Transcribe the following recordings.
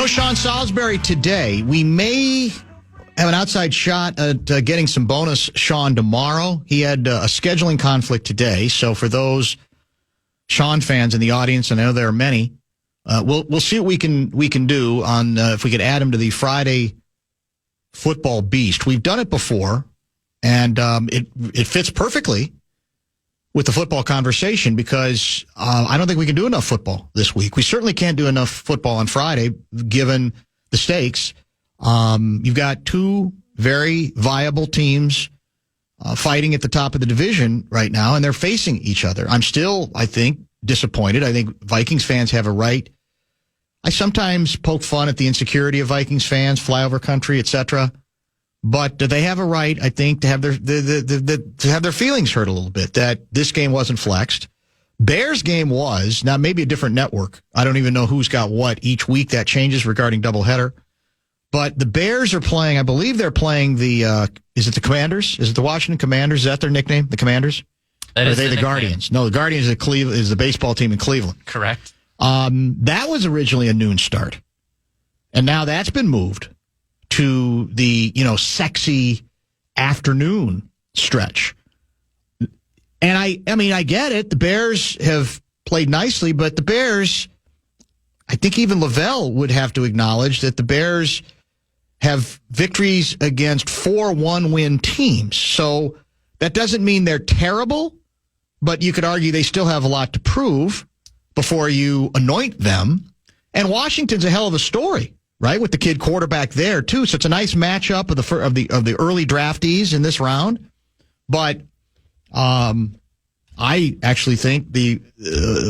No Sean Salisbury today. We may have an outside shot at getting some bonus Sean tomorrow. He had a scheduling conflict today, so for those Sean fans in the audience, and I know there are many, we'll see what we can do on if we could add him to the Friday football beast. We've done it before, and it fits perfectly with the football conversation because I don't think we can do enough football this week. We certainly can't do enough football on Friday, given the stakes. You've got two very viable teams fighting at the top of the division right now, and they're facing each other. I'm still, I think, disappointed. I think Vikings fans have a right. I sometimes poke fun at the insecurity of Vikings fans, flyover country, etc. But they have a right, I think, to have their feelings hurt a little bit that this game wasn't flexed. Bears game was. Now, maybe a different network. I don't even know who's got what each week. That changes regarding doubleheader. But the Bears are playing, I believe they're playing the, is it the Commanders? Is it the Washington Commanders? Is that their nickname, the Commanders? Or are they the Guardians? No, the Guardians is the baseball team in Cleveland. Correct. That was originally a noon start. And now that's been moved to the, sexy afternoon stretch. And I mean, I get it. The Bears have played nicely, but the Bears, I think even Lavelle would have to acknowledge that the Bears have victories against 4 one-win teams. So that doesn't mean they're terrible, but you could argue they still have a lot to prove before you anoint them. And Washington's a hell of a story, right? With the kid quarterback there too. So it's a nice matchup of the early draftees in this round. But I actually think the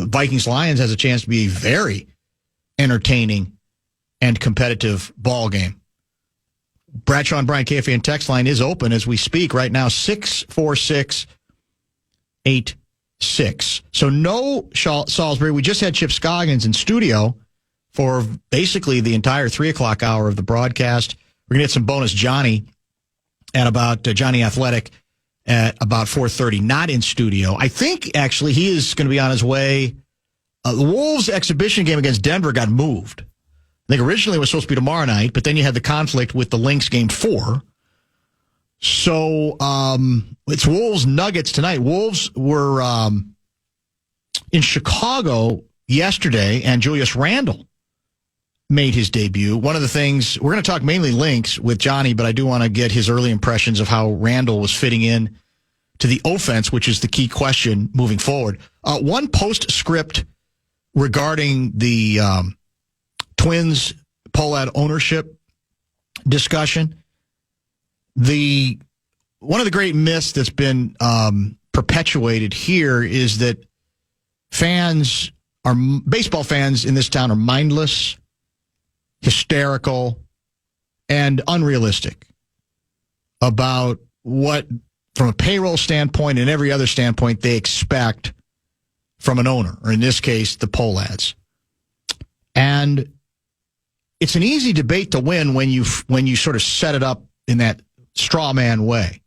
Vikings Lions has a chance to be a very entertaining and competitive ball game. Bradshaw and Bryant KFAN text line is open as we speak right now, 64686. So no Salisbury. We just had Chip Scoggins in studio for basically the entire 3 o'clock hour of the broadcast. We're going to get some bonus Jonny at about Jonny Athletic at about 4:30, not in studio. I think actually he is going to be on his way. The Wolves exhibition game against Denver got moved. I think originally it was supposed to be tomorrow night, but then you had the conflict with the Lynx game 4. So it's Wolves Nuggets tonight. Wolves were in Chicago yesterday, and Julius Randle made his debut. One of the things, we're going to talk mainly Lynx with Jonny, but I do want to get his early impressions of how Randle was fitting in to the offense, which is the key question moving forward. One postscript regarding the Twins Pollard ownership discussion. One of the great myths that's been perpetuated here is that baseball fans in this town are mindless, hysterical, and unrealistic about what, from a payroll standpoint and every other standpoint, they expect from an owner, or in this case, the Pollards. And it's an easy debate to win when you sort of set it up in that straw man way.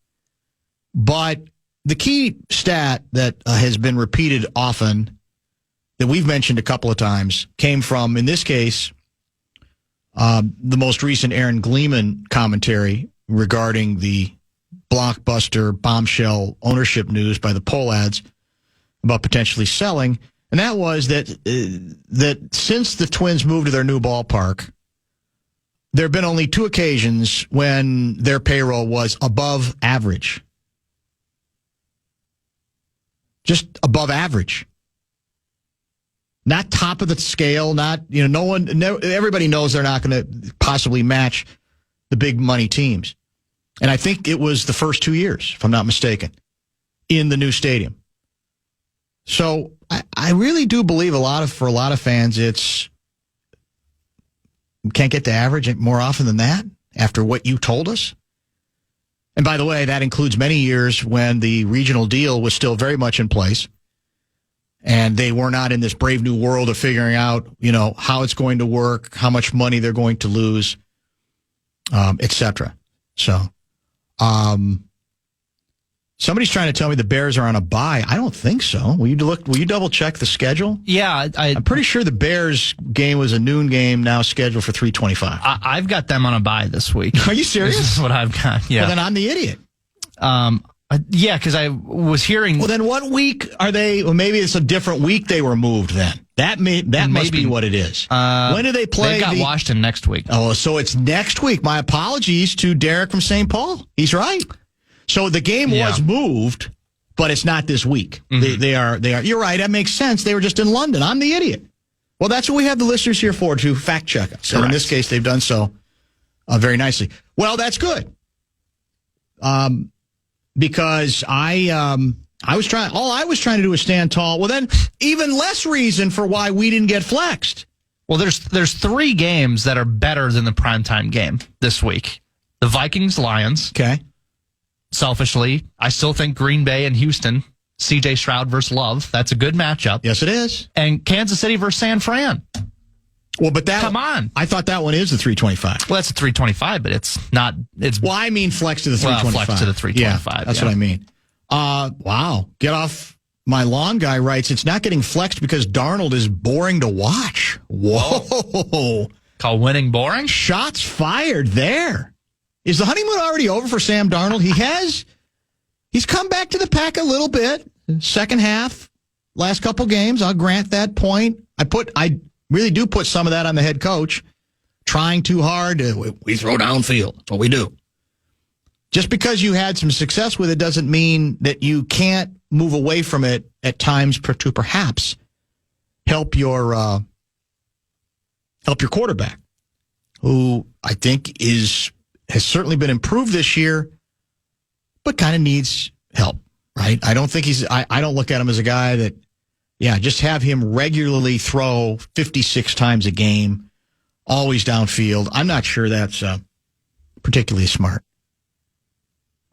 But the key stat that has been repeated often, that we've mentioned a couple of times, came from, in this case, the most recent Aaron Gleeman commentary regarding the blockbuster bombshell ownership news by the Pollards about potentially selling. And that was that since the Twins moved to their new ballpark, there have been only 2 occasions when their payroll was above average. Just above average. Not top of the scale, everybody knows they're not going to possibly match the big money teams. And I think it was the first 2 years, if I'm not mistaken, in the new stadium. So I really do believe for a lot of fans, it's can't get to average more often than that after what you told us. And by the way, that includes many years when the regional deal was still very much in place. And they were not in this brave new world of figuring out, how it's going to work, how much money they're going to lose, et cetera. So, Somebody's trying to tell me the Bears are on a bye. I don't think so. Will you double check the schedule? Yeah. I'm pretty sure the Bears game was a noon game now scheduled for 3:25. I've got them on a bye this week. Are you serious? This is what I've got. Yeah. Well, then I'm the idiot. Yeah, because I was hearing. Well, then what week are they? Well, maybe it's a different week they were moved then. That must be what it is. When do they play? They've got Washington next week. Oh, so it's next week. My apologies to Derek from St. Paul. He's right. So the game was moved, but it's not this week. Mm-hmm. They are. You're right. That makes sense. They were just in London. I'm the idiot. Well, that's what we have the listeners here for, to fact check us. And in this case, they've done so very nicely. Well, that's good. Because I was trying to do is stand tall. Well, then even less reason for why we didn't get flexed. Well, there's 3 games that are better than the primetime game this week. The Vikings-Lions. Okay. Selfishly, I still think Green Bay and Houston, C.J. Stroud versus Love. That's a good matchup. Yes, it is. And Kansas City versus San Fran. Well, but come on. I thought that one is the 325. Well, that's a 325, but it's not. Well, I mean flex to the 325. Well, flex to the 325. Yeah, that's what I mean. Wow. Get off my lawn guy writes, it's not getting flexed because Darnold is boring to watch. Whoa. Call winning boring? Shots fired there. Is the honeymoon already over for Sam Darnold? He's come back to the pack a little bit. Second half, last couple games, I'll grant that point. I really do put some of that on the head coach. Trying too hard. We throw downfield. That's what we do. Just because you had some success with it doesn't mean that you can't move away from it at times to perhaps help your quarterback, who I think has certainly been improved this year, but kind of needs help, right? I don't think I don't look at him as a guy that, just have him regularly throw 56 times a game, always downfield. I'm not sure that's particularly smart.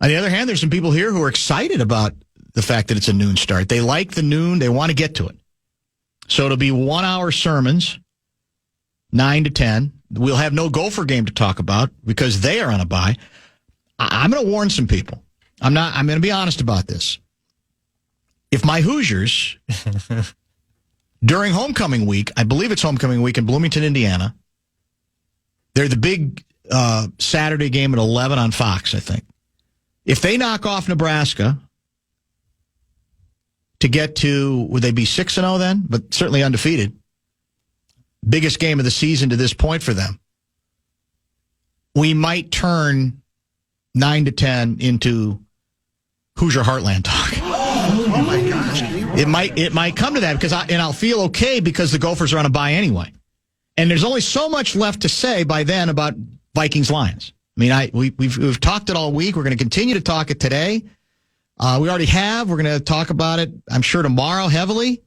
On the other hand, there's some people here who are excited about the fact that it's a noon start. They like the noon. They want to get to it. So it'll be 1-hour sermons, 9 to 10. We'll have no Gopher game to talk about because they are on a bye. I'm going to warn some people. I'm going to be honest about this. If my Hoosiers, during homecoming week, I believe it's homecoming week in Bloomington, Indiana, they're the big Saturday game at 11 on Fox, I think. If they knock off Nebraska to get to, would they be 6-0 then? But certainly undefeated. Biggest game of the season to this point for them. We might turn 9 to 10 into Hoosier Heartland talk. Oh my gosh. It might come to that because I'll feel okay because the Gophers are on a bye anyway. And there's only so much left to say by then about Vikings-Lions. I mean, we've talked it all week. We're going to continue to talk it today. We already have. We're going to talk about it, I'm sure, tomorrow heavily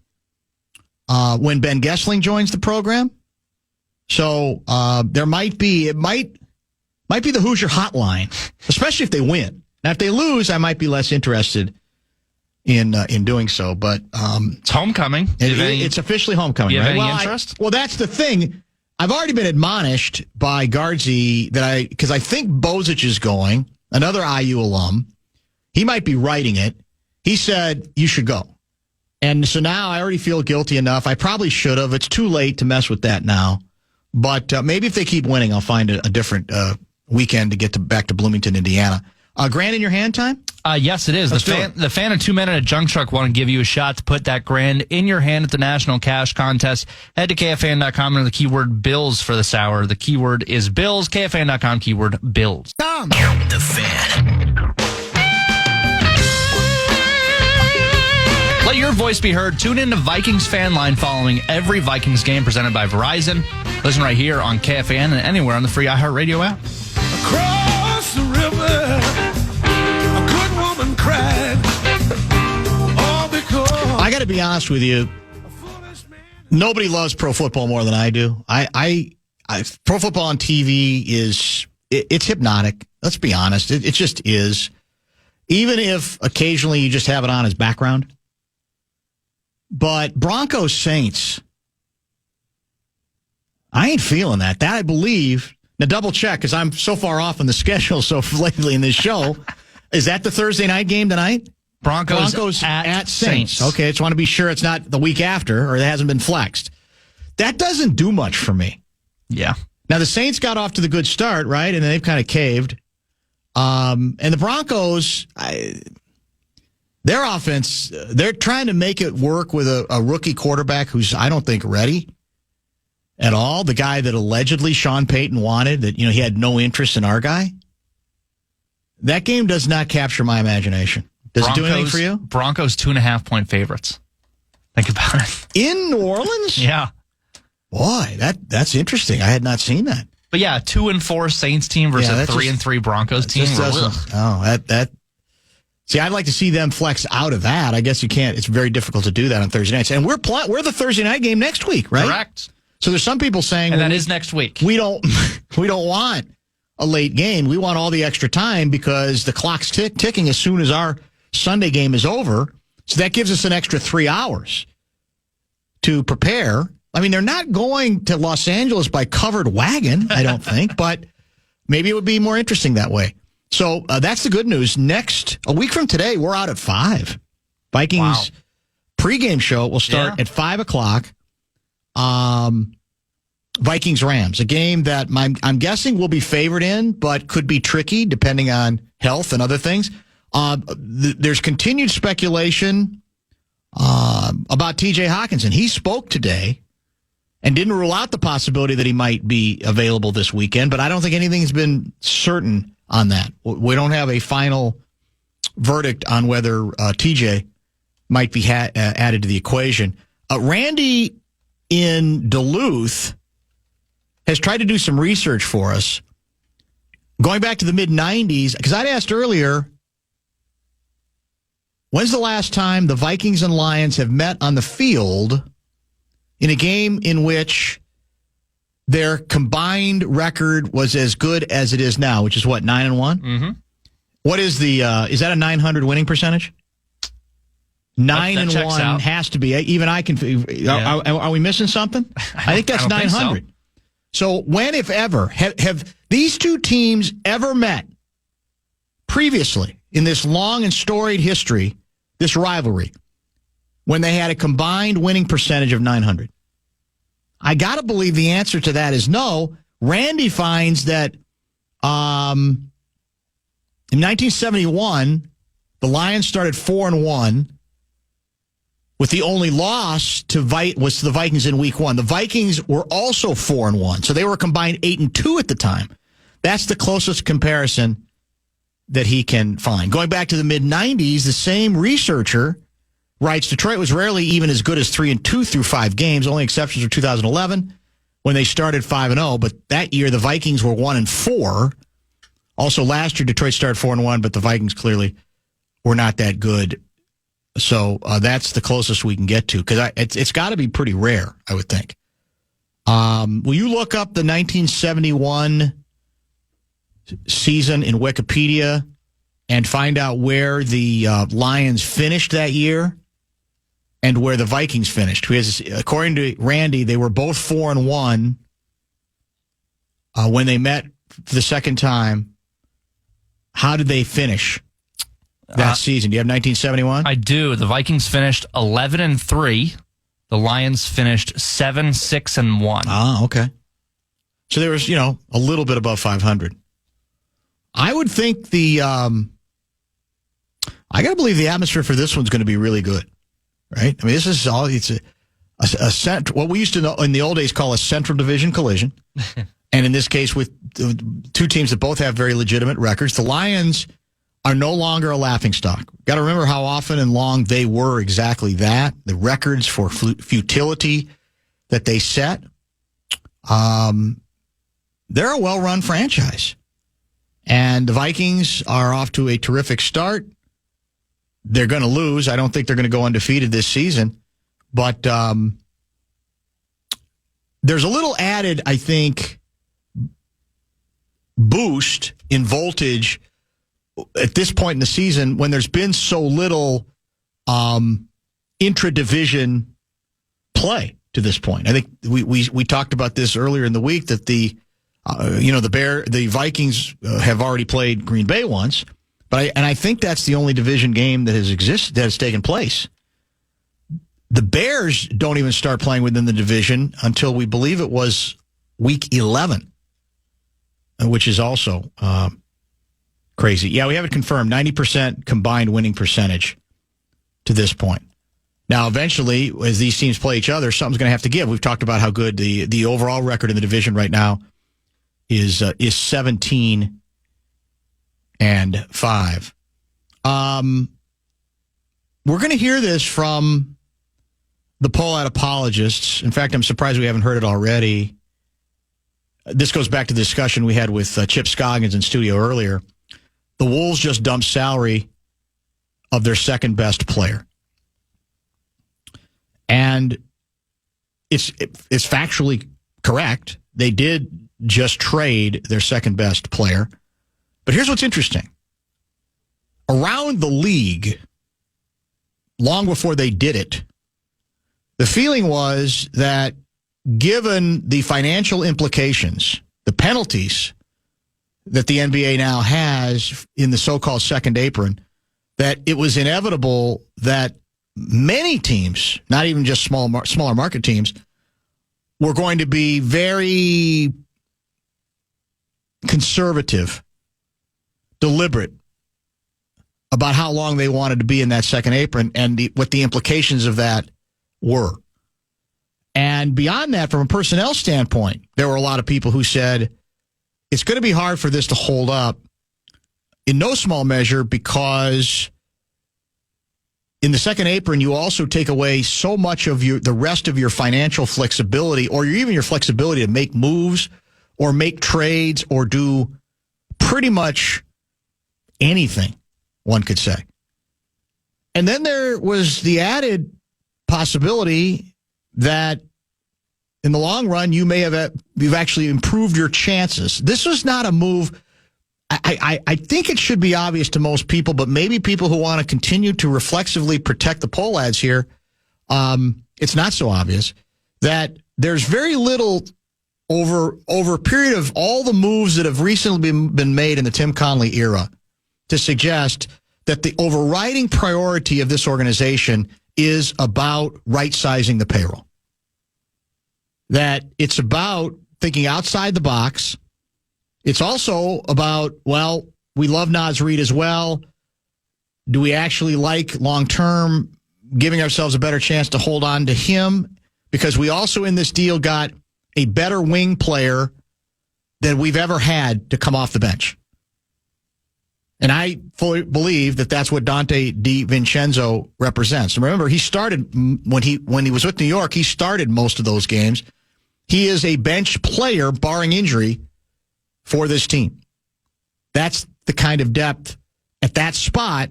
when Ben Gessling joins the program. So it might be the Hoosier hotline, especially if they win. Now, if they lose, I might be less interested in doing so. But it's homecoming. It's officially homecoming. You have right? any interest? Well, that's the thing. I've already been admonished by Guardsy because I think Bozich is going, another IU alum. He might be writing it. He said, you should go. And so now I already feel guilty enough. I probably should have. It's too late to mess with that now. But maybe if they keep winning, I'll find a different weekend to get back to Bloomington, Indiana. Grand in your hand time? Yes, it is. The fan and 2 Men at a Junk Truck want to give you a shot to put that grand in your hand at the National Cash Contest. Head to KFAN.com and enter the keyword Bills for this hour. The keyword is Bills. KFAN.com, keyword Bills. The Fan. Let your voice be heard. Tune in to Vikings Fan Line following every Vikings game presented by Verizon. Listen right here on KFAN and anywhere on the free iHeartRadio app. Across the river, a good woman cried. All because I got to be honest with you. Nobody loves pro football more than I do. I pro football on TV it's hypnotic. Let's be honest. It just is. Even if occasionally you just have it on as background. But Broncos Saints, I ain't feeling that. That I believe. Now, double check, because I'm so far off on the schedule so lately in this show. Is that the Thursday night game tonight? Broncos at Saints. Okay, I just want to be sure it's not the week after or it hasn't been flexed. That doesn't do much for me. Yeah. Now, the Saints got off to the good start, right? And then they've kind of caved. And the Broncos, their offense, they're trying to make it work with a rookie quarterback who's, I don't think, ready at all. The guy that allegedly Sean Payton wanted, that, he had no interest in our guy. That game does not capture my imagination. Does it do anything for you? Broncos 2.5-point favorites. Think about it. In New Orleans? Yeah. Boy, that's interesting. I had not seen that. But yeah, 2-4 Saints team versus a 3-3 Broncos team. See, I'd like to see them flex out of that. I guess you can't. It's very difficult to do that on Thursday nights. And we're the Thursday night game next week, right? Correct. So there's some people saying, and that is next week. We don't want a late game. We want all the extra time because the clock's ticking as soon as our Sunday game is over. So that gives us an extra 3 hours to prepare. I mean, they're not going to Los Angeles by covered wagon, I don't think, but maybe it would be more interesting that way. So that's the good news. A week from today, we're out at 5. Vikings pregame show will start at 5 o'clock. Vikings-Rams, a game that I'm guessing we'll be favored in, but could be tricky depending on health and other things. There's continued speculation about T.J. Hawkinson. He spoke today and didn't rule out the possibility that he might be available this weekend, but I don't think anything's been certain on that. We don't have a final verdict on whether TJ might be added to the equation. Randy in Duluth has tried to do some research for us, going back to the mid-'90s, because I'd asked earlier, when's the last time the Vikings and Lions have met on the field in a game in which their combined record was as good as it is now, which is what, 9-1? Mm-hmm. What is is that a 900 winning percentage? 9-1 has to be. Even I can. Are we missing something? I think that's 900. So when, if ever, have these two teams ever met previously in this long and storied history, this rivalry, when they had a combined winning percentage of 900? I got to believe the answer to that is no. Randy finds that in 1971, the Lions started 4-1, with the only loss was to the Vikings in Week 1. The Vikings were also 4-1, so they were combined 8-2 at the time. That's the closest comparison that he can find. Going back to the mid-'90s, the same researcher writes Detroit was rarely even as good as 3-2 through 5 games. Only exceptions were 2011 when they started 5-0. But that year the Vikings were 1-4. Also last year Detroit started 4-1, but the Vikings clearly were not that good. So that's the closest we can get to, because it's got to be pretty rare, I would think. Will you look up the 1971 season in Wikipedia and find out where the Lions finished that year and where the Vikings finished? Because according to Randy, they were both 4-1 when they met for the second time. How did they finish that season? Do you have 1971? I do. The Vikings finished 11-3. The Lions finished 7-6-1. Ah, okay. So there was, a little bit above 500. I would think I got to believe the atmosphere for this one's going to be really good, right? I mean, this is all, it's a what we used to know in the old days call a Central Division collision. And in this case, with two teams that both have very legitimate records, the Lions are no longer a laughingstock. Got to remember how often and long they were exactly that. The records for futility that they set. They're a well-run franchise. And the Vikings are off to a terrific start. They're going to lose. I don't think they're going to go undefeated this season. But there's a little added, I think, boost in voltage at this point in the season when there's been so little intra-division play to this point. I think we talked about this earlier in the week that the Vikings have already played Green Bay once. But I think that's the only division game that has taken place. The Bears don't even start playing within the division until we believe it was week 11, which is also crazy. Yeah, we have it confirmed, 90% combined winning percentage to this point. Now, eventually, as these teams play each other, something's going to have to give. We've talked about how good the overall record in the division right now is 17-5. We're going to hear this from the Pollard apologists. In fact, I'm surprised we haven't heard it already. This goes back to the discussion we had with Chip Scoggins in studio earlier. The Wolves just dumped salary of their second best player. And it's factually correct. They did just trade their second best player. But here's what's interesting. Around the league, long before they did it, the feeling was that given the financial implications, the penalties that the NBA now has in the so-called second apron, that it was inevitable that many teams, not even just smaller market teams, were going to be very conservative, deliberate about how long they wanted to be in that second apron and what the implications of that were. And beyond that, from a personnel standpoint, there were a lot of people who said it's going to be hard for this to hold up in no small measure because in the second apron, you also take away so much of the rest of your financial flexibility or even your flexibility to make moves or make trades or do pretty much anything, one could say. And then there was the added possibility that in the long run, you've actually improved your chances. This was not a move. I think it should be obvious to most people, but maybe people who want to continue to reflexively protect the poll ads here, it's not so obvious that there's very little over a period of all the moves that have recently been made in the Tim Connelly era to suggest that the overriding priority of this organization is about right-sizing the payroll. That it's about thinking outside the box. It's also about, well, we love Naz Reid as well. Do we actually like long-term giving ourselves a better chance to hold on to him? Because we also in this deal got a better wing player than we've ever had to come off the bench. And I fully believe that that's what Dante DiVincenzo represents. And remember, he started when he was with New York, he started most of those games. He is a bench player, barring injury, for this team. That's the kind of depth at that spot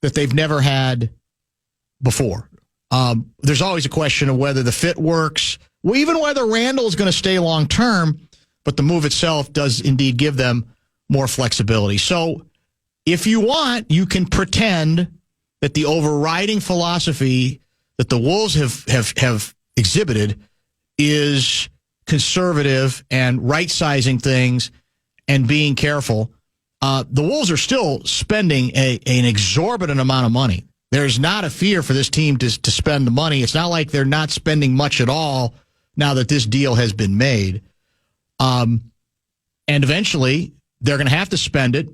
that they've never had before. There's always a question of whether the fit works, well, even whether Randall is going to stay long term, but the move itself does indeed give them more flexibility. So if you want, you can pretend that the overriding philosophy that the Wolves have exhibited is conservative and right-sizing things and being careful. The Wolves are still spending an exorbitant amount of money. There's not a fear for this team to spend the money. It's not like they're not spending much at all now that this deal has been made. And eventually, they're going to have to spend it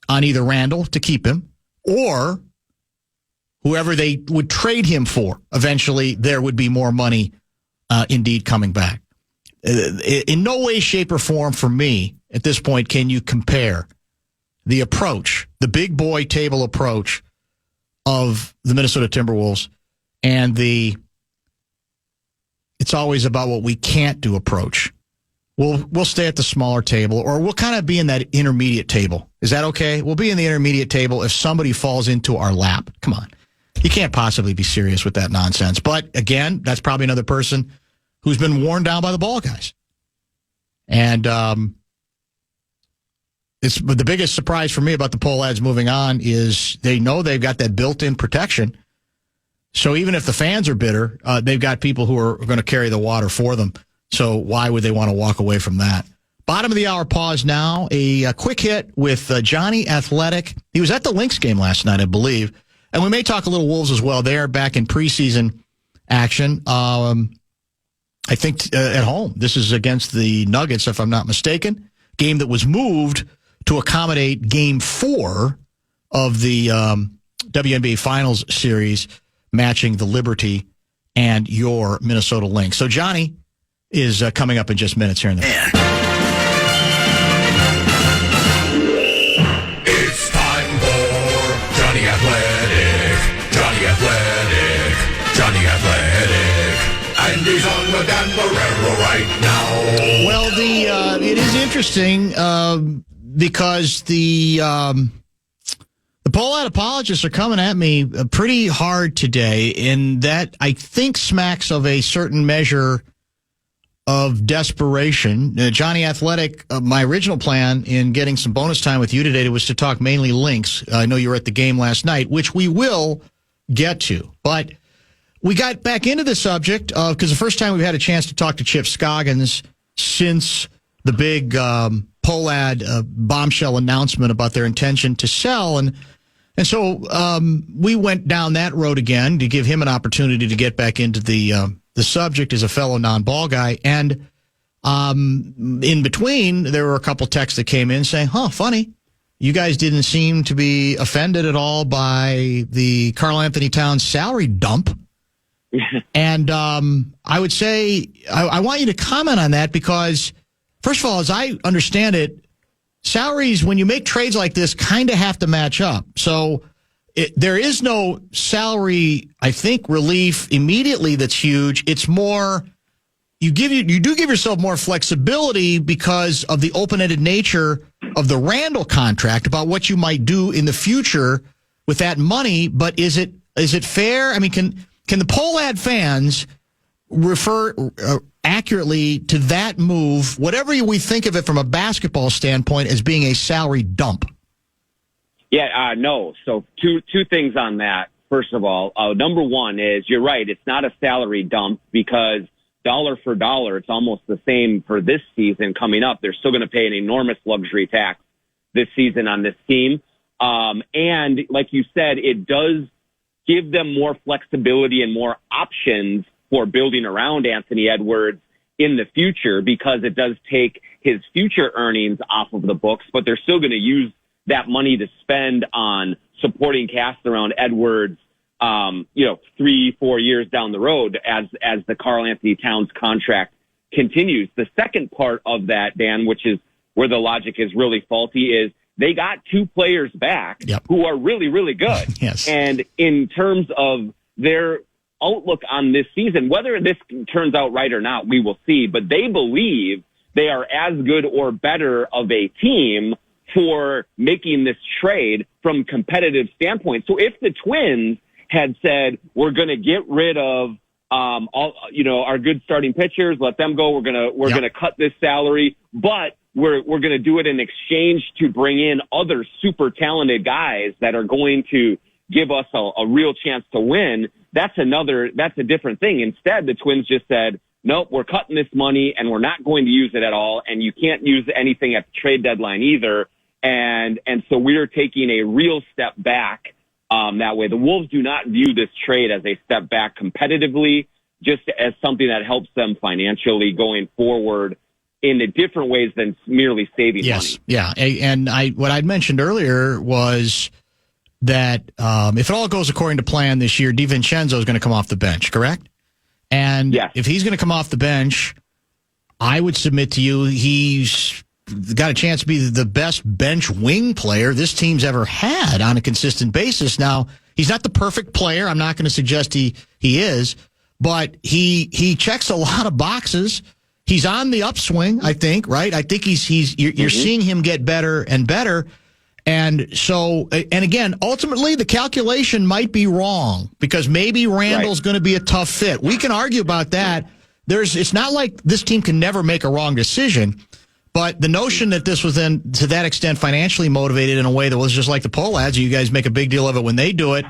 on either Randall to keep him or whoever they would trade him for. Eventually, there would be more money indeed coming back. In no way, shape, or form for me, at this point, can you compare the approach, the big boy table approach of the Minnesota Timberwolves and it's always about what we can't do approach. We'll stay at the smaller table, or we'll kind of be in that intermediate table. Is that okay? We'll be in the intermediate table if somebody falls into our lap. Come on. You can't possibly be serious with that nonsense. But again, that's probably another person who's been worn down by the ball guys. And it's the biggest surprise for me about the poll ads moving on is they know they've got that built-in protection. So even if the fans are bitter, they've got people who are going to carry the water for them. So why would they want to walk away from that? Bottom of the hour pause now. A quick hit with Jonny Athletic. He was at the Lynx game last night, I believe. And we may talk a little Wolves as well. They're back in preseason action. I think at home. This is against the Nuggets, if I'm not mistaken. Game that was moved to accommodate Game 4 of the WNBA Finals series, matching the Liberty and your Minnesota Lynx. So Jonny is coming up in just minutes here in the It's time for Jonny Athletic, Jonny Athletic, Jonny Athletic, and he's on with Dan Barreiro right now. Well, it is interesting because the Pollard apologists are coming at me pretty hard today, in that I think smacks of a certain measure of desperation. Jonny Athletic, my original plan in getting some bonus time with you today was to talk mainly Lynx. I know you were at the game last night, which we will get to. But we got back into the subject because the first time we've had a chance to talk to Chip Scoggins since the big Pollard bombshell announcement about their intention to sell. And so we went down that road again to give him an opportunity to get back into the subject as a fellow non-ball guy. And in between, there were a couple texts that came in saying, funny, you guys didn't seem to be offended at all by the Karl Anthony Towns salary dump. And I would say, I want you to comment on that because, first of all, as I understand it, salaries, when you make trades like this, kind of have to match up. So there is no salary, I think, relief immediately that's huge. It's more, you do give yourself more flexibility because of the open-ended nature of the Randall contract about what you might do in the future with that money. But is it fair? I mean, can the Pollard fans refer accurately to that move, whatever we think of it from a basketball standpoint, as being a salary dump? Yeah, no. So two things on that. First of all, number one is you're right. It's not a salary dump because dollar for dollar, it's almost the same for this season coming up. They're still going to pay an enormous luxury tax this season on this team. And like you said, it does give them more flexibility and more options for building around Anthony Edwards in the future, because it does take his future earnings off of the books, but they're still going to use that money to spend on supporting cast around Edwards, 3-4 years down the road as the Karl Anthony Towns contract continues. The second part of that, Dan, which is where the logic is really faulty, is they got two players back who are really, really good. Yes. And in terms of their outlook on this season, whether this turns out right or not, we will see, but they believe they are as good or better of a team for making this trade from competitive standpoint. So if the Twins had said, we're going to get rid of our good starting pitchers, let them go, we're going to cut this salary, but we're going to do it in exchange to bring in other super talented guys that are going to give us a real chance to win, that's a different thing. Instead, the Twins just said, nope, we're cutting this money and we're not going to use it at all. And you can't use anything at the trade deadline either. And so we're taking a real step back that way. The Wolves do not view this trade as a step back competitively, just as something that helps them financially going forward in a different ways than merely saving money. Yeah. And what I'd mentioned earlier was that if it all goes according to plan this year, DiVincenzo is going to come off the bench, correct? And if he's going to come off the bench, I would submit to you he's got a chance to be the best bench wing player this team's ever had on a consistent basis. Now, he's not the perfect player. I'm not going to suggest he is, but he checks a lot of boxes. He's on the upswing, I think, right? I think you're seeing him get better and better. And so, and again, ultimately the calculation might be wrong because maybe Randall's going to be a tough fit. We can argue about that. It's not like this team can never make a wrong decision, but the notion that this was then to that extent financially motivated in a way that was just like the poll ads, you guys make a big deal of it when they do it.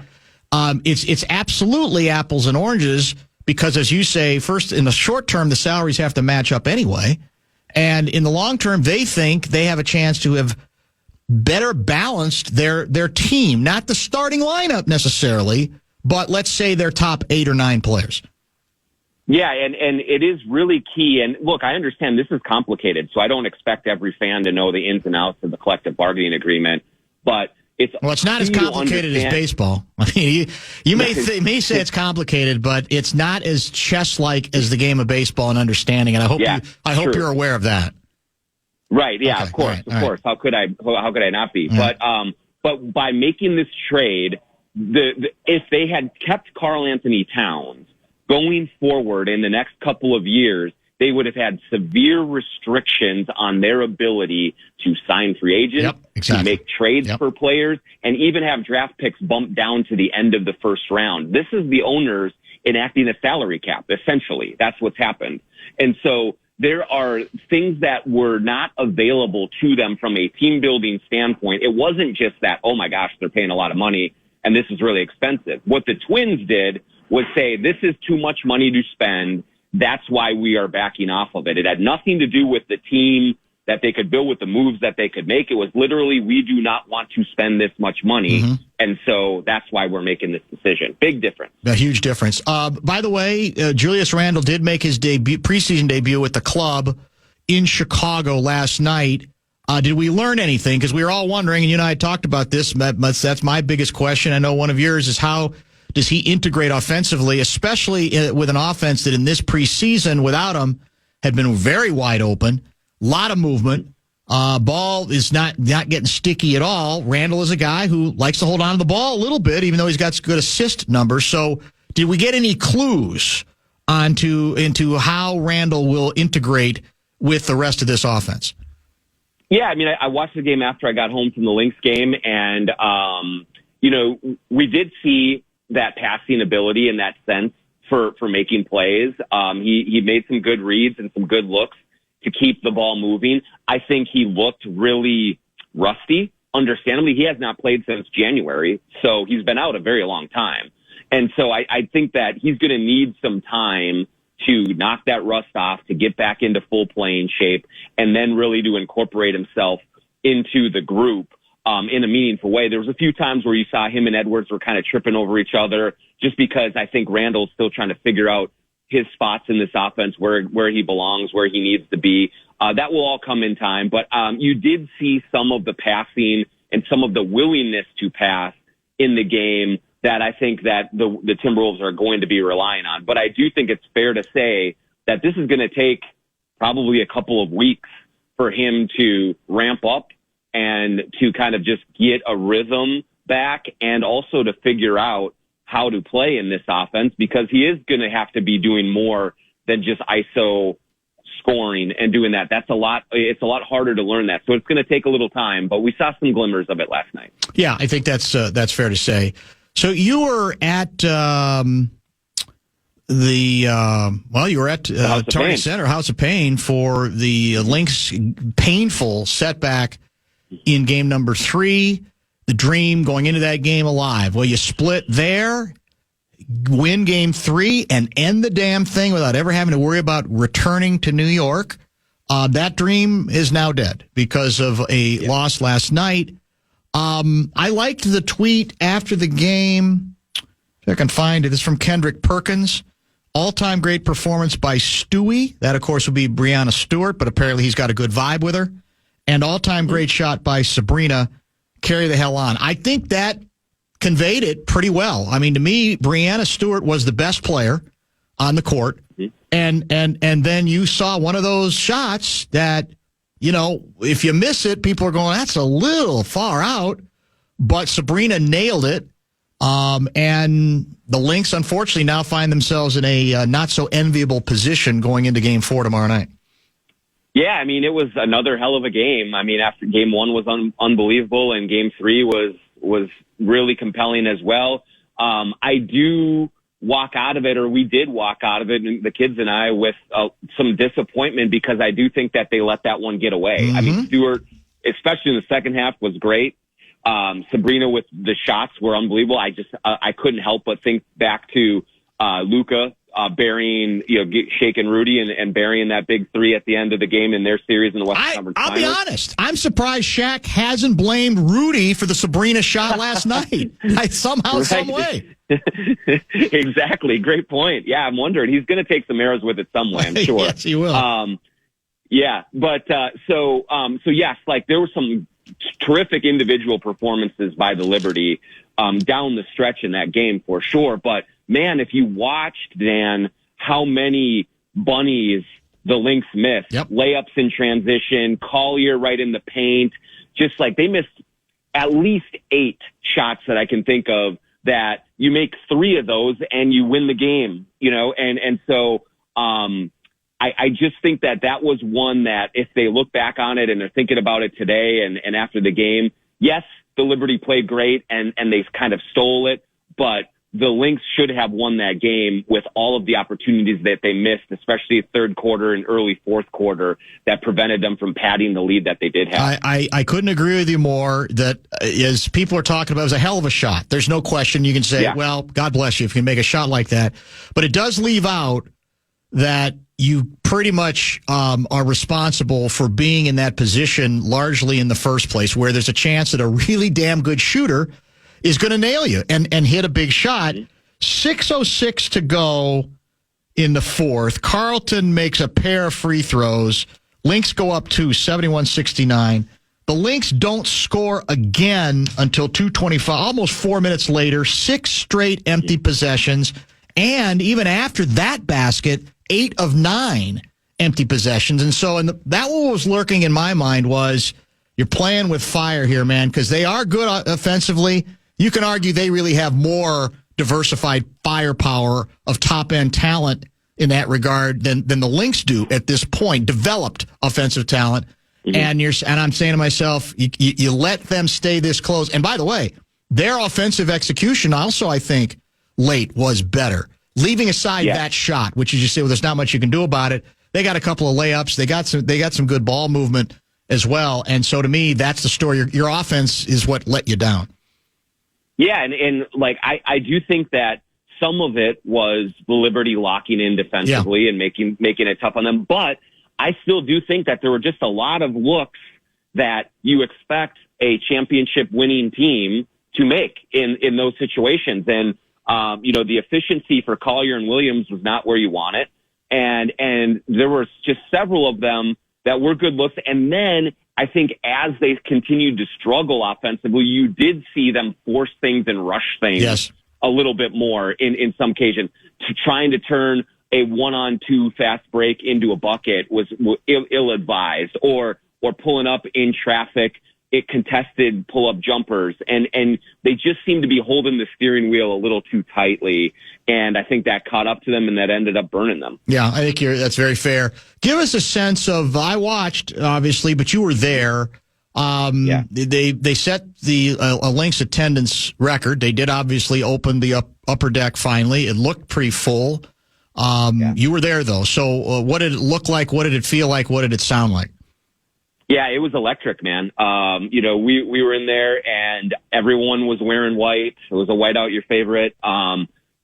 It's absolutely apples and oranges because, as you say, first in the short term, the salaries have to match up anyway. And in the long term, they think they have a chance to have better balanced their team, not the starting lineup necessarily, but let's say their top 8 or 9 players. Yeah, and it is really key. And look, I understand this is complicated, so I don't expect every fan to know the ins and outs of the collective bargaining agreement. But it's not as complicated as baseball. I mean, you may say it's complicated, but it's not as chess-like as the game of baseball in understanding. And I hope you're aware of that. Right. Yeah. Okay, of course. All right. Of course. How could I not be? Right. But by making this trade, if they had kept Karl Anthony Towns going forward in the next couple of years, they would have had severe restrictions on their ability to sign free agents, to make trades for players, and even have draft picks bumped down to the end of the first round. This is the owners enacting a salary cap, essentially. That's what's happened. And so there are things that were not available to them from a team building standpoint. It wasn't just that, oh my gosh, they're paying a lot of money and this is really expensive. What the Twins did was say, this is too much money to spend. That's why we are backing off of it. It had nothing to do with the team that they could build, with the moves that they could make. It was literally, we do not want to spend this much money. Mm-hmm. And so that's why we're making this decision. Big difference. A huge difference. By the way, Julius Randle did make his preseason debut with the club in Chicago last night. Did we learn anything? Because we were all wondering, and you and I talked about this. That's my biggest question. I know one of yours is, how does he integrate offensively, especially with an offense that in this preseason without him had been very wide open, a lot of movement. Ball is not getting sticky at all. Randle is a guy who likes to hold on to the ball a little bit, even though he's got good assist numbers. So did we get any clues into how Randle will integrate with the rest of this offense? Yeah, I mean, I watched the game after I got home from the Lynx game, and, we did see that passing ability in that sense for making plays. He made some good reads and some good looks to keep the ball moving. I think he looked really rusty. Understandably, he has not played since January, so he's been out a very long time. And so I think that he's going to need some time to knock that rust off, to get back into full playing shape, and then really to incorporate himself into the group in a meaningful way. There was a few times where you saw him and Edwards were kind of tripping over each other, just because I think Randle's still trying to figure out his spots in this offense, where he belongs, where he needs to be. That will all come in time. But you did see some of the passing and some of the willingness to pass in the game that I think that the Timberwolves are going to be relying on. But I do think it's fair to say that this is going to take probably a couple of weeks for him to ramp up and to kind of just get a rhythm back, and also to figure out how to play in this offense, because he is going to have to be doing more than just ISO scoring and doing that. It's a lot harder to learn that. So it's going to take a little time, but we saw some glimmers of it last night. Yeah, I think that's fair to say. So you were at you were at Target Center, House of Pain, for the Lynx painful setback in game number 3. The dream going into that game alive. Well, you split there, win game 3, and end the damn thing without ever having to worry about returning to New York. That dream is now dead because of a loss last night. I liked the tweet after the game. If I can find it. It's from Kendrick Perkins. All-time great performance by Stewie. That, of course, would be Breanna Stewart, but apparently he's got a good vibe with her. And all-time great shot by Sabrina. Carry the hell on. I think that conveyed it pretty well. I mean, to me, Breanna Stewart was the best player on the court. And then you saw one of those shots that, if you miss it, people are going, that's a little far out. But Sabrina nailed it. And the Lynx, unfortunately, now find themselves in a not so enviable position going into game 4 tomorrow night. Yeah, I mean, it was another hell of a game. I mean, after game 1 was unbelievable, and game 3 was really compelling as well. I do walk out of it, or we did walk out of it, and the kids and I, with some disappointment, because I do think that they let that one get away. Mm-hmm. I mean, Stewart, especially in the second half, was great. Sabrina with the shots were unbelievable. I couldn't help but think back to Luka burying, shaking Rudy and burying that big three at the end of the game in their series in the Western Conference I'll Finals. be honest. I'm surprised Shaq hasn't blamed Rudy for the Sabrina shot last night. Somehow, some way. Exactly. Great point. Yeah, I'm wondering. He's going to take some arrows with it some way, I'm sure. Yes, he will. Yeah, but so yes, like there were some terrific individual performances by the Liberty down the stretch in that game for sure. But man, if you watched, Dan, how many bunnies the Lynx missed, layups in transition, Collier right in the paint, just like they missed at least 8 shots that I can think of that you make 3 of those and you win the game, and so I just think that was one that if they look back on it and they're thinking about it today and after the game, yes, the Liberty played great and they kind of stole it, but the Lynx should have won that game with all of the opportunities that they missed, especially third quarter and early fourth quarter, that prevented them from padding the lead that they did have. I couldn't agree with you more. That as people are talking about, it was a hell of a shot. There's no question. You can say, well, God bless you if you can make a shot like that. But it does leave out that you pretty much are responsible for being in that position largely in the first place, where there's a chance that a really damn good shooter is going to nail you and hit a big shot. 6:06 to go in the fourth. Carleton makes a pair of free throws. Lynx go up to 71-69. The Lynx don't score again until 2:25, almost 4 minutes later, 6 straight empty possessions. And even after that basket, 8 of 9 empty possessions. And so that what was lurking in my mind was you're playing with fire here, man, because they are good offensively. You can argue they really have more diversified firepower of top-end talent in that regard than the Lynx do at this point, developed offensive talent. Mm-hmm. And I'm saying to myself, you let them stay this close. And by the way, their offensive execution also, I think, late was better. Leaving aside that shot, which is you say, well, there's not much you can do about it. They got a couple of layups. They got some good ball movement as well. And so to me, that's the story. Your offense is what let you down. Yeah, and like I do think that some of it was the Liberty locking in defensively and making it tough on them. But I still do think that there were just a lot of looks that you expect a championship winning team to make in those situations. And the efficiency for Collier and Williams was not where you want it. And there were just several of them that were good looks. And then I think as they continued to struggle offensively, you did see them force things and rush things a little bit more in some occasions. Trying to turn a 1-on-2 fast break into a bucket was ill-advised, or pulling up in traffic, contested pull-up jumpers. And they just seemed to be holding the steering wheel a little too tightly. And I think that caught up to them and that ended up burning them. Yeah, I think that's very fair. Give us a sense of, I watched, obviously, but you were there. They set the Lynx attendance record. They did obviously open the upper deck finally. It looked pretty full. You were there, though. So what did it look like? What did it feel like? What did it sound like? Yeah, it was electric, man. We were in there and everyone was wearing white. It was a whiteout your favorite.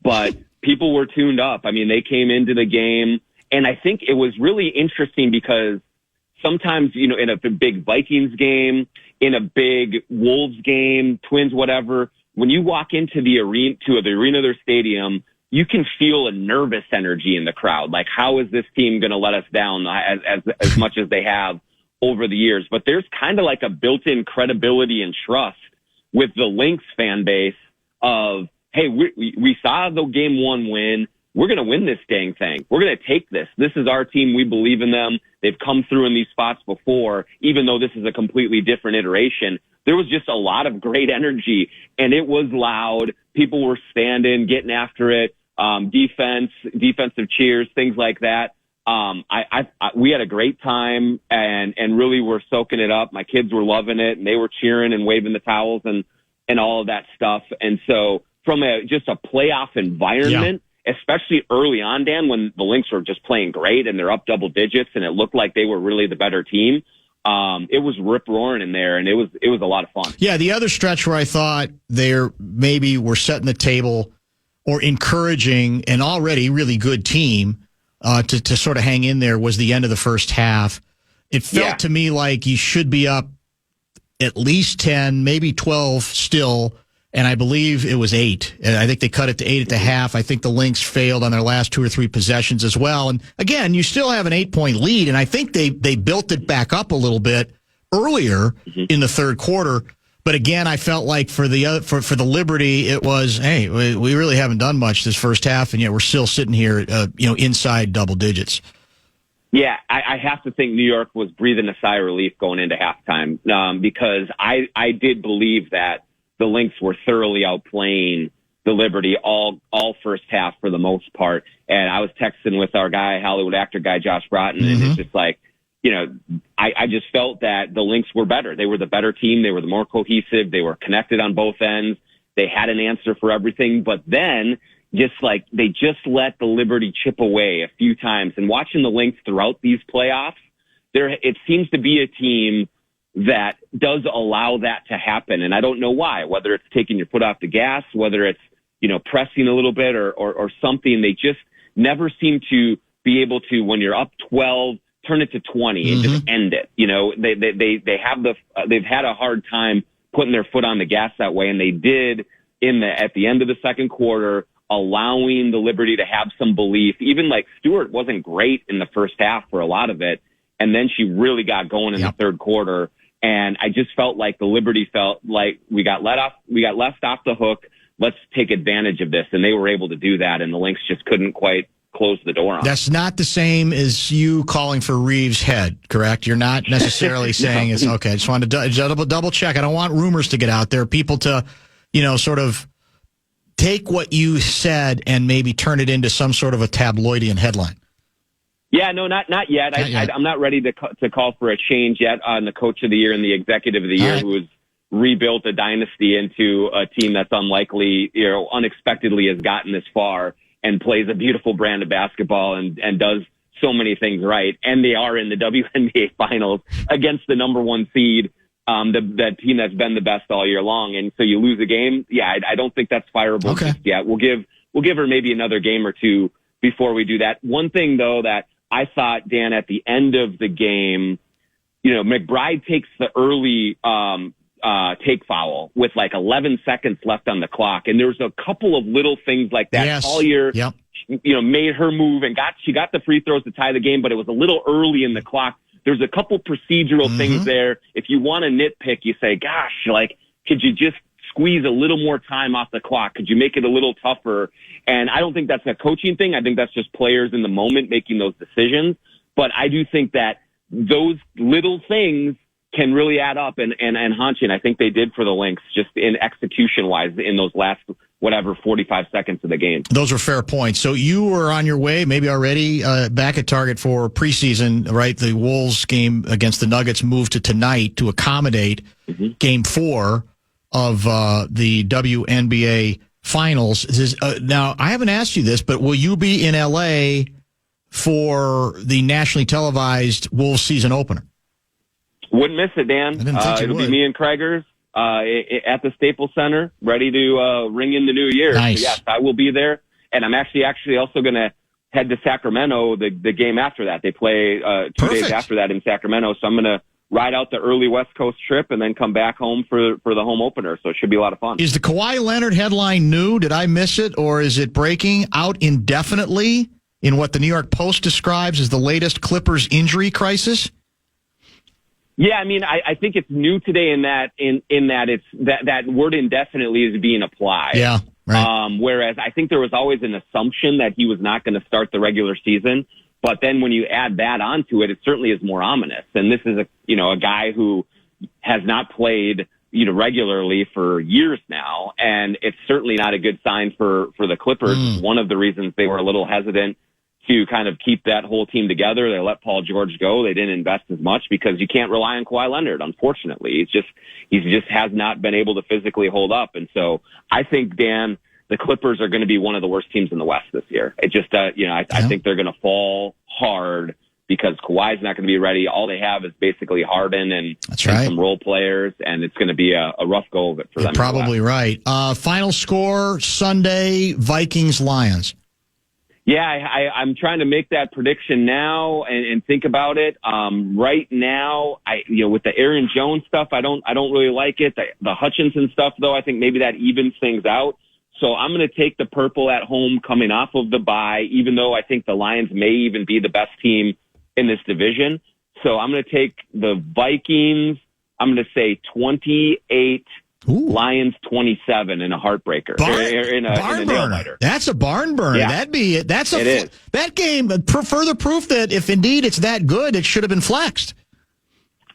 But people were tuned up. I mean, they came into the game, and I think it was really interesting because sometimes, in a big Vikings game, in a big Wolves game, Twins, whatever, when you walk into the arena, their stadium, you can feel a nervous energy in the crowd. Like, how is this team going to let us down as much as they have over the years? But there's kind of like a built-in credibility and trust with the Lynx fan base of, hey, we saw the game 1 win. We're going to win this dang thing. We're going to take this. This is our team. We believe in them. They've come through in these spots before, even though this is a completely different iteration. There was just a lot of great energy, and it was loud. People were standing, getting after it, defensive cheers, things like that. We had a great time and really were soaking it up. My kids were loving it, and they were cheering and waving the towels and all of that stuff. And so from just a playoff environment, especially early on, Dan, when the Lynx were just playing great and they're up double digits and it looked like they were really the better team, it was rip roaring in there, and it was a lot of fun. Yeah, the other stretch where I thought they maybe were setting the table or encouraging an already really good team to sort of hang in there was the end of the first half. It felt to me like you should be up at least 10, maybe 12 still, and I believe it was 8. And I think they cut it to 8 at the half. I think the Lynx failed on their last 2 or 3 possessions as well. And again, you still have an 8-point lead, and I think they built it back up a little bit earlier in the third quarter. But again, I felt like for the Liberty, it was, hey, we really haven't done much this first half, and yet we're still sitting here, inside double digits. Yeah, I have to think New York was breathing a sigh of relief going into halftime because I did believe that the Lynx were thoroughly outplaying the Liberty all first half for the most part. And I was texting with our guy, Hollywood actor guy, Josh Broughton, and it's just like, I just felt that the Lynx were better. They were the better team. They were the more cohesive. They were connected on both ends. They had an answer for everything. But then they just let the Liberty chip away a few times. And watching the Lynx throughout these playoffs, it seems to be a team that does allow that to happen. And I don't know why, whether it's taking your foot off the gas, whether it's, pressing a little bit or something. They just never seem to be able to, when you're up 12, turn it to 20 and just end it. They've had a hard time putting their foot on the gas that way. And they did at the end of the second quarter, allowing the Liberty to have some belief. Even like Stewart wasn't great in the first half for a lot of it. And then she really got going in the third quarter. And I just felt like the Liberty felt like we got left off the hook. Let's take advantage of this. And they were able to do that. And the Lynx just couldn't quite close the door on. That's not the same as you calling for Reeves' head, correct? You're not necessarily saying it's okay. I just wanted to double check. I don't want rumors to get out there. People to, sort of take what you said and maybe turn it into some sort of a tabloidian headline. Yeah, no, not yet. I'm not ready to call for a change yet on the coach of the year and the executive of the year, who has rebuilt a dynasty into a team that's unlikely, unexpectedly has gotten this far and plays a beautiful brand of basketball and does so many things right. And they are in the WNBA finals against the number 1 seed, the team that's been the best all year long. And so you lose a game. Yeah, I don't think that's fireable just yet. We'll give her maybe another game or two before we do that. One thing though that I thought, Dan, at the end of the game, McBride takes the early take foul with like 11 seconds left on the clock. And there's a couple of little things like that. Yes. Collier, made her move and she got the free throws to tie the game, but it was a little early in the clock. There's a couple procedural things there. If you want to nitpick, you say, gosh, could you just squeeze a little more time off the clock? Could you make it a little tougher? And I don't think that's a coaching thing. I think that's just players in the moment making those decisions. But I do think that those little things can really add up and hunch. And I think they did for the Lynx, just in execution wise in those last 45 seconds of the game. Those are fair points. So you were on your way, maybe already back at Target for preseason, right? The Wolves game against the Nuggets moved to tonight to accommodate Game 4 of the WNBA Finals. Now, I haven't asked you this, but will you be in L.A. for the nationally televised Wolves season opener? Wouldn't miss it, Dan. I didn't think you it'll would. be me and Krager's at the Staples Center, ready to ring in the new year. Nice. So, yes, I will be there. And I'm actually also going to head to Sacramento the game after that. They play 2 days after that in Sacramento. So I'm going to ride out the early West Coast trip and then come back home for the home opener. So it should be a lot of fun. Is the Kawhi Leonard headline new? Did I miss it? Or is it breaking out indefinitely in what the New York Post describes as the latest Clippers injury crisis? Yeah, I mean, I think it's new today in that it's that word indefinitely is being applied. Yeah, right. Whereas I think there was always an assumption that he was not going to start the regular season. But then when you add that onto it, it certainly is more ominous. And this is a guy who has not played, regularly for years now. And it's certainly not a good sign for the Clippers. It's one of the reasons they were a little hesitant to kind of keep that whole team together. They let Paul George go. They didn't invest as much because you can't rely on Kawhi Leonard, unfortunately. He just has not been able to physically hold up. And so I think, Dan, the Clippers are going to be one of the worst teams in the West this year. It just, I think they're going to fall hard because Kawhi's not going to be ready. All they have is basically Harden and some role players, and it's going to be a rough go of it for them. Probably right. Final score Sunday: Vikings-Lions. Yeah, I'm trying to make that prediction now and think about it. Right now, with the Aaron Jones stuff, I don't really like it. The Hutchinson stuff, though, I think maybe that evens things out. So I'm going to take the purple at home coming off of the bye, even though I think the Lions may even be the best team in this division. So I'm going to take the Vikings. I'm going to say 28. Lions 27 in a heartbreaker. In a nail biter. That's a barn burner. Yeah. That'd be it. That game, further proof that if indeed it's that good, it should have been flexed.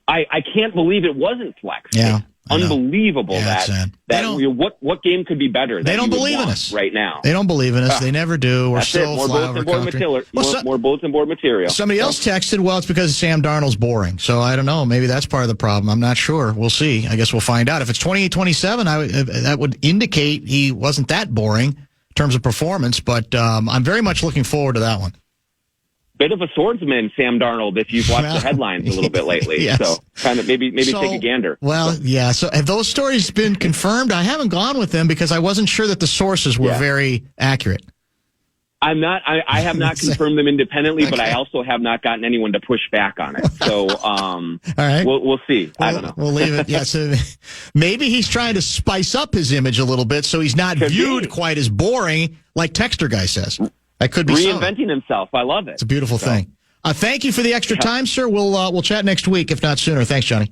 I can't believe it wasn't flexed. Yeah. Unbelievable what game could be better? They don't believe in us right now. They don't believe in us. They never do. We're so more bulletin board material. Somebody else texted, well, it's because Sam Darnold's boring. So I don't know. Maybe that's part of the problem. I'm not sure. We'll see. I guess we'll find out. If it's 28-27, that would indicate he wasn't that boring in terms of performance. But I'm very much looking forward to that one. Bit of a swordsman, Sam Darnold, if you've watched the headlines a little bit lately. Yes. So kind of maybe take a gander. Well, yeah. So have those stories been confirmed? I haven't gone with them because I wasn't sure that the sources were very accurate. I'm not. I have not confirmed them independently, but I also have not gotten anyone to push back on it. So, all right, we'll see. I don't know. We'll leave it. Yeah. So maybe he's trying to spice up his image a little bit, so he's not viewed quite as boring, like Texter Guy says. That could be reinventing himself. I love it. It's a beautiful thing. Thank you for the extra time, sir. We'll chat next week, if not sooner. Thanks, Johnny.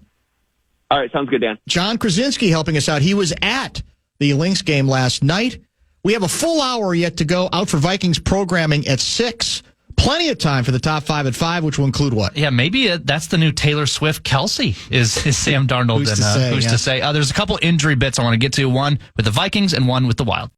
All right, sounds good, Dan. John Krasinski helping us out. He was at the Lynx game last night. We have a full hour yet to go out for Vikings programming at 6. Plenty of time for the top 5 at 5, which will include what? Yeah, maybe that's the new Taylor Swift Kelsey is Sam Darnold. Who's to say? There's a couple injury bits I want to get to, one with the Vikings and one with the Wild.